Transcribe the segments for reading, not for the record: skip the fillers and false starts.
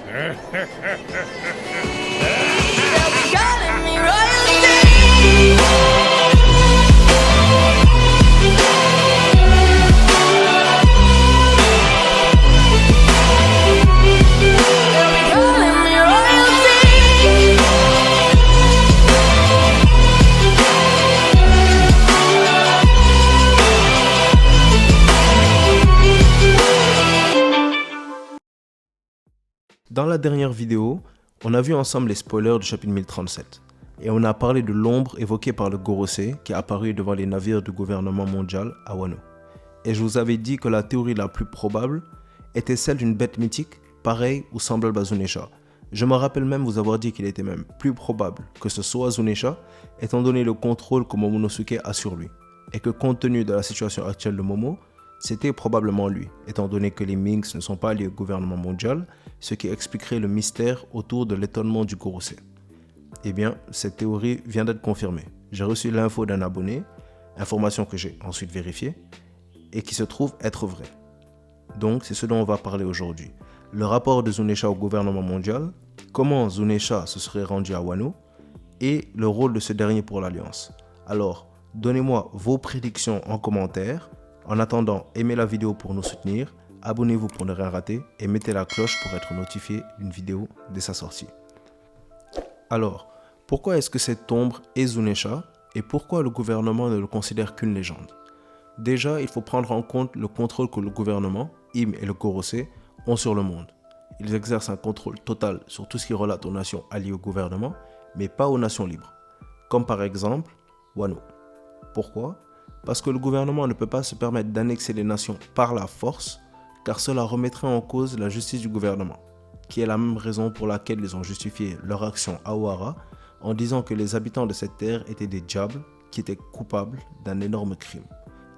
Calling me royalty. Calling me royalty. Dans la dernière vidéo, on a vu ensemble les spoilers du chapitre 1037 et on a parlé de l'ombre évoquée par le Gorosei qui est apparu devant les navires du gouvernement mondial à Wano. Et je vous avais dit que la théorie la plus probable était celle d'une bête mythique pareille ou semblable à Zunesha. Je me rappelle même vous avoir dit qu'il était même plus probable que ce soit Zunesha étant donné le contrôle que Momonosuke a sur lui et que compte tenu de la situation actuelle de Momo, c'était probablement lui, étant donné que les Minks ne sont pas liés au gouvernement mondial, ce qui expliquerait le mystère autour de l'étonnement du Gorosei. Eh bien, cette théorie vient d'être confirmée. J'ai reçu l'info d'un abonné, information que j'ai ensuite vérifiée, et qui se trouve être vraie. Donc, c'est ce dont on va parler aujourd'hui. Le rapport de Zunesha au gouvernement mondial, comment Zunesha se serait rendu à Wano, et le rôle de ce dernier pour l'Alliance. Alors, donnez-moi vos prédictions en commentaire. En attendant, aimez la vidéo pour nous soutenir, abonnez-vous pour ne rien rater et mettez la cloche pour être notifié d'une vidéo dès sa sortie. Alors, pourquoi est-ce que cette ombre est Zunesha et pourquoi le gouvernement ne le considère qu'une légende? Déjà, il faut prendre en compte le contrôle que le gouvernement, Im et le Gorosei, ont sur le monde. Ils exercent un contrôle total sur tout ce qui relate aux nations alliées au gouvernement, mais pas aux nations libres, comme par exemple Wano. Pourquoi? Parce que le gouvernement ne peut pas se permettre d'annexer les nations par la force, car cela remettrait en cause la justice du gouvernement, qui est la même raison pour laquelle ils ont justifié leur action à Ohara en disant que les habitants de cette terre étaient des diables qui étaient coupables d'un énorme crime,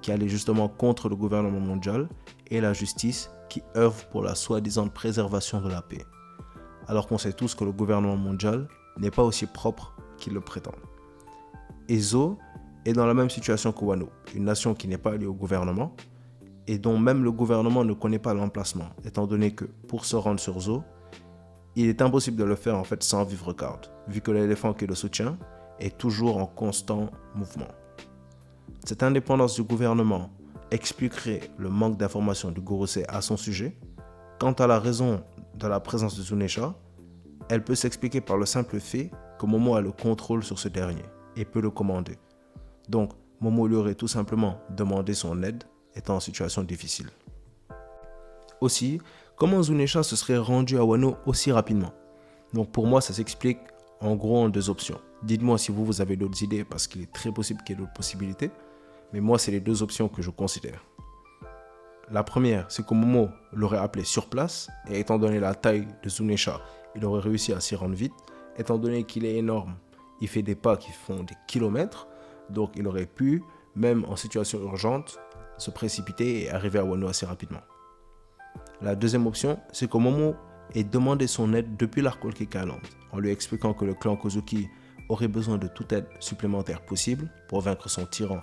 qui allait justement contre le gouvernement mondial et la justice qui œuvre pour la soi-disant préservation de la paix, alors qu'on sait tous que le gouvernement mondial n'est pas aussi propre qu'ils le prétendent. Et Zo est dans la même situation que Wano, une nation qui n'est pas liée au gouvernement et dont même le gouvernement ne connaît pas l'emplacement, étant donné que pour se rendre sur Zo, il est impossible de le faire en fait sans vivre garde, vu que l'éléphant qui le soutient est toujours en constant mouvement. Cette indépendance du gouvernement expliquerait le manque d'informations du Gorosei à son sujet. Quant à la raison de la présence de Zunesha, elle peut s'expliquer par le simple fait que Momo a le contrôle sur ce dernier et peut le commander. Donc, Momo lui aurait tout simplement demandé son aide, étant en situation difficile. Aussi, comment Zunesha se serait rendu à Wano aussi rapidement? Donc pour moi, ça s'explique en gros en deux options. Dites-moi si vous avez d'autres idées, parce qu'il est très possible qu'il y ait d'autres possibilités. Mais moi, c'est les deux options que je considère. La première, c'est que Momo l'aurait appelé sur place, et étant donné la taille de Zunesha, il aurait réussi à s'y rendre vite. Étant donné qu'il est énorme, il fait des pas qui font des kilomètres. Donc il aurait pu, même en situation urgente, se précipiter et arriver à Wano assez rapidement. La deuxième option, c'est que Momo ait demandé son aide depuis l'arc Whole Cake Island, en lui expliquant que le clan Kozuki aurait besoin de toute aide supplémentaire possible pour vaincre son tyran.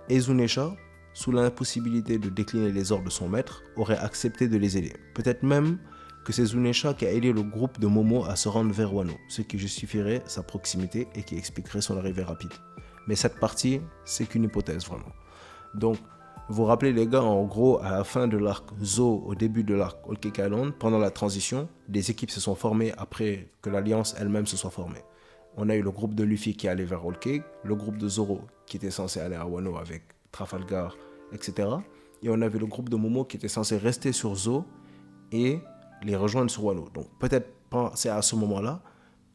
Et Zunesha, sous l'impossibilité de décliner les ordres de son maître, aurait accepté de les aider. Peut-être même que c'est Zunesha qui a aidé le groupe de Momo à se rendre vers Wano, ce qui justifierait sa proximité et qui expliquerait son arrivée rapide. Mais cette partie, c'est qu'une hypothèse vraiment. Donc, vous vous rappelez les gars, en gros, à la fin de l'arc Zo, au début de l'arc Whole Cake Island, pendant la transition, des équipes se sont formées après que l'Alliance elle-même se soit formée. On a eu le groupe de Luffy qui allait vers Whole Cake, le groupe de Zoro qui était censé aller à Wano avec Trafalgar, etc. Et on avait le groupe de Momo qui était censé rester sur Zo et les rejoindre sur Wano. Donc peut-être c'est à ce moment-là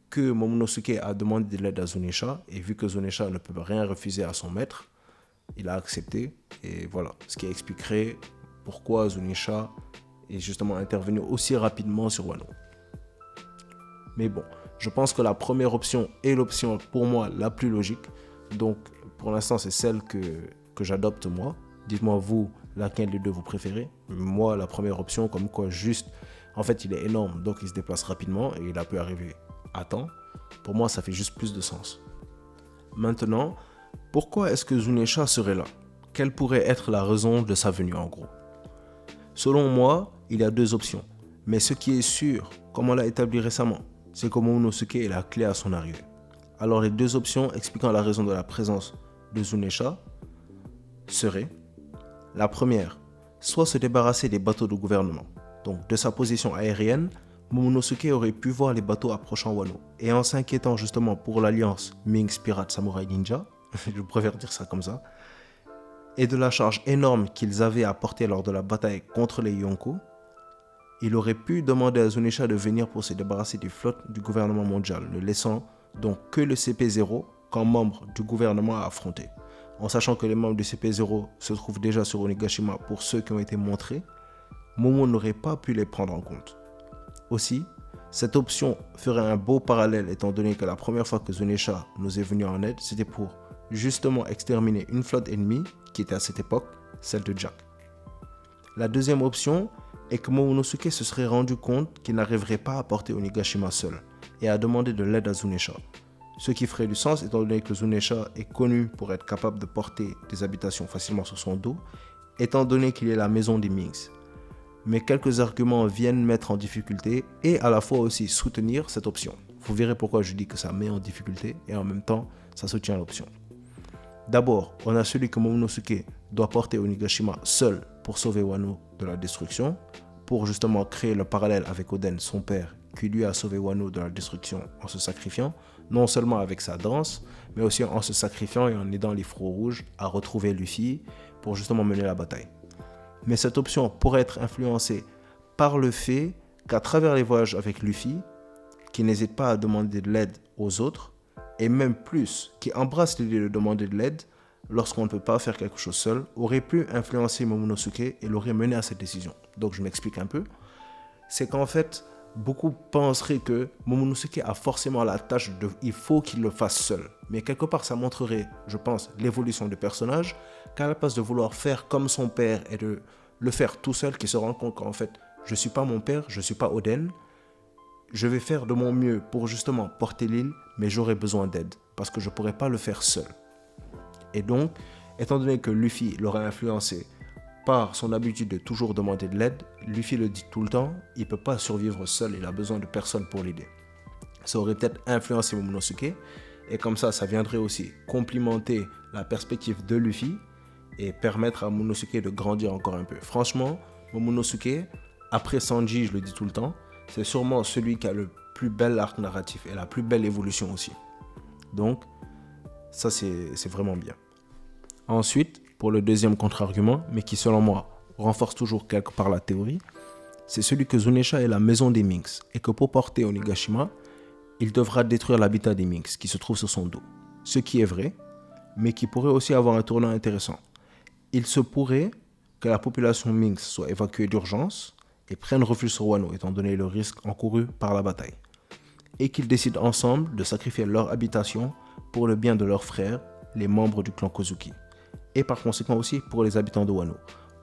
que Momonosuke a demandé de l'aide à Zunesha, et vu que Zunesha ne peut rien refuser à son maître, il a accepté, et voilà, ce qui expliquerait pourquoi Zunesha est justement intervenu aussi rapidement sur Wano. Mais bon, je pense que la première option est l'option pour moi la plus logique, donc pour l'instant c'est celle que j'adopte moi. Dites-moi vous, laquelle des deux vous préférez. Moi, la première option, comme quoi juste, en fait il est énorme, donc il se déplace rapidement et il a pu arriver à temps, pour moi ça fait juste plus de sens. Maintenant, pourquoi est-ce que Zunesha serait là? Quelle pourrait être la raison de sa venue en gros? Selon moi, il y a deux options, mais ce qui est sûr comme on l'a établi récemment, c'est que Momonosuke est la clé à son arrivée. Alors les deux options expliquant la raison de la présence de Zunisha seraient: la première, soit se débarrasser des bateaux du gouvernement. Donc de sa position aérienne, Momonosuke aurait pu voir les bateaux approchant Wano. Et en s'inquiétant justement pour l'alliance Minks Pirate Samurai Ninja, je préfère dire ça comme ça, et de la charge énorme qu'ils avaient à porter lors de la bataille contre les Yonko, il aurait pu demander à Zunisha de venir pour se débarrasser des flottes du gouvernement mondial, ne laissant donc que le CP0 comme membre du gouvernement à affronter. En sachant que les membres du CP0 se trouvent déjà sur Onigashima pour ceux qui ont été montrés, Momo n'aurait pas pu les prendre en compte. Aussi, cette option ferait un beau parallèle étant donné que la première fois que Zunisha nous est venu en aide, c'était pour justement exterminer une flotte ennemie qui était à cette époque celle de Jack. La deuxième option est que Momonosuke se serait rendu compte qu'il n'arriverait pas à porter Onigashima seul et a demandé de l'aide à Zunisha. Ce qui ferait du sens étant donné que Zunisha est connu pour être capable de porter des habitations facilement sur son dos, étant donné qu'il est la maison des Minks. Mais quelques arguments viennent mettre en difficulté et à la fois aussi soutenir cette option. Vous verrez pourquoi je dis que ça met en difficulté et en même temps ça soutient l'option. D'abord, on a celui que Momonosuke doit porter Onigashima seul pour sauver Wano de la destruction, pour justement créer le parallèle avec Oden, son père, qui lui a sauvé Wano de la destruction en se sacrifiant, non seulement avec sa danse, mais aussi en se sacrifiant et en aidant les Frots Rouges à retrouver Luffy pour justement mener la bataille. Mais cette option pourrait être influencée par le fait qu'à travers les voyages avec Luffy, qui n'hésite pas à demander de l'aide aux autres, et même plus, qui embrasse l'idée de demander de l'aide lorsqu'on ne peut pas faire quelque chose seul, aurait pu influencer Momonosuke et l'aurait mené à cette décision. Donc je m'explique un peu. C'est qu'en fait, beaucoup penseraient que Momonosuke a forcément la tâche de... Il faut qu'il le fasse seul. Mais quelque part, ça montrerait, je pense, l'évolution du personnage, qu'à la place de vouloir faire comme son père et de le faire tout seul, qu'il se rend compte qu'en fait, je ne suis pas mon père, je ne suis pas Oden, je vais faire de mon mieux pour justement porter l'île, mais j'aurai besoin d'aide, parce que je ne pourrai pas le faire seul. Et donc, étant donné que Luffy l'aurait influencé par son habitude de toujours demander de l'aide, Luffy le dit tout le temps, il ne peut pas survivre seul, il a besoin de personne pour l'aider. Ça aurait peut-être influencé Momonosuke, et comme ça viendrait aussi complimenter la perspective de Luffy, et permettre à Momonosuke de grandir encore un peu. Franchement, Momonosuke, après Sanji, je le dis tout le temps, c'est sûrement celui qui a le plus bel arc narratif et la plus belle évolution aussi. Donc, ça c'est vraiment bien. Ensuite, pour le deuxième contre-argument, mais qui selon moi renforce toujours quelque part la théorie, c'est celui que Zunisha est la maison des Minks et que pour porter Onigashima, il devra détruire l'habitat des Minks qui se trouve sur son dos. Ce qui est vrai, mais qui pourrait aussi avoir un tournant intéressant. Il se pourrait que la population Minks soit évacuée d'urgence et prenne refuge sur Wano étant donné le risque encouru par la bataille, et qu'ils décident ensemble de sacrifier leur habitation pour le bien de leurs frères, les membres du clan Kozuki, et par conséquent aussi pour les habitants de Wano.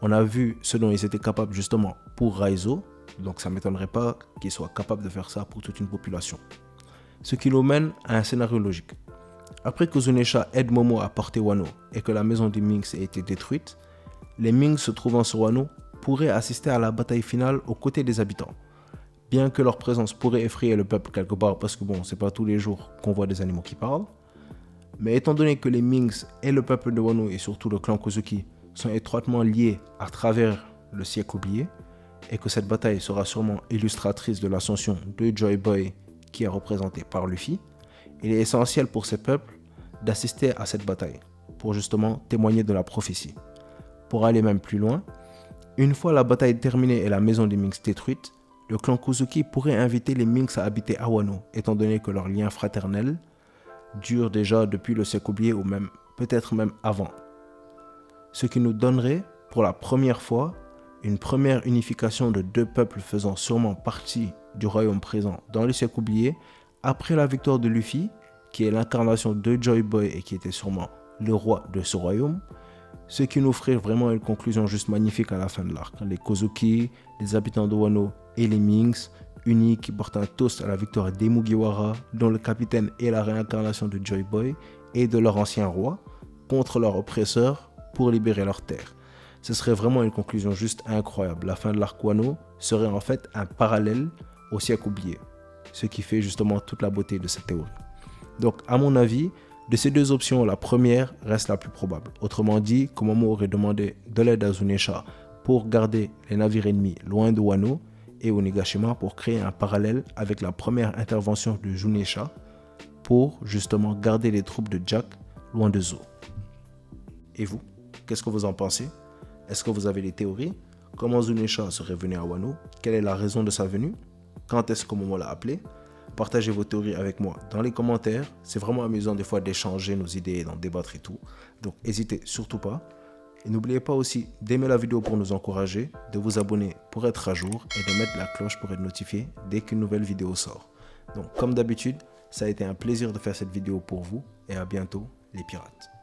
On a vu ce dont ils étaient capables justement pour Raizo, donc ça ne m'étonnerait pas qu'ils soient capables de faire ça pour toute une population. Ce qui nous mène à un scénario logique. Après que Zunisha aide Momo à porter Wano et que la maison des Minks ait été détruite, les Minks se trouvant sur Wano pourraient assister à la bataille finale aux côtés des habitants. Bien que leur présence pourrait effrayer le peuple quelque part parce que bon, c'est pas tous les jours qu'on voit des animaux qui parlent, mais étant donné que les Minks et le peuple de Wano et surtout le clan Kozuki sont étroitement liés à travers le siècle oublié, et que cette bataille sera sûrement illustratrice de l'ascension de Joy Boy qui est représenté par Luffy, il est essentiel pour ces peuples d'assister à cette bataille, pour justement témoigner de la prophétie. Pour aller même plus loin, une fois la bataille terminée et la maison des Minks détruite, le clan Kozuki pourrait inviter les Minks à habiter à Wano, étant donné que leur lien fraternel dure déjà depuis le siècle oublié ou même peut-être même avant. Ce qui nous donnerait, pour la première fois, une première unification de deux peuples faisant sûrement partie du royaume présent dans le siècle oublié, après la victoire de Luffy, qui est l'incarnation de Joy Boy et qui était sûrement le roi de ce royaume, ce qui nous ferait vraiment une conclusion juste magnifique à la fin de l'arc. Les Kozuki, les habitants de Wano et les Minks, unis qui portent un toast à la victoire des Mugiwara, dont le capitaine est la réincarnation de Joy Boy et de leur ancien roi, contre leurs oppresseurs pour libérer leur terre. Ce serait vraiment une conclusion juste incroyable. La fin de l'arc Wano serait en fait un parallèle au siècle oublié, ce qui fait justement toute la beauté de cette théorie. Donc, à mon avis, de ces deux options, la première reste la plus probable. Autrement dit, Komomo aurait demandé de l'aide à Zunisha pour garder les navires ennemis loin de Wano et Onigashima pour créer un parallèle avec la première intervention de Zunisha pour justement garder les troupes de Jack loin de Zo. Et vous, qu'est-ce que vous en pensez? Est-ce que vous avez des théories? Comment Zunisha serait venu à Wano? Quelle est la raison de sa venue? Quand est-ce que Komomo l'a appelé? Partagez vos théories avec moi dans les commentaires. C'est vraiment amusant des fois d'échanger nos idées et d'en débattre et tout. Donc n'hésitez surtout pas. Et n'oubliez pas aussi d'aimer la vidéo pour nous encourager, de vous abonner pour être à jour et de mettre la cloche pour être notifié dès qu'une nouvelle vidéo sort. Donc comme d'habitude, ça a été un plaisir de faire cette vidéo pour vous et à bientôt les pirates.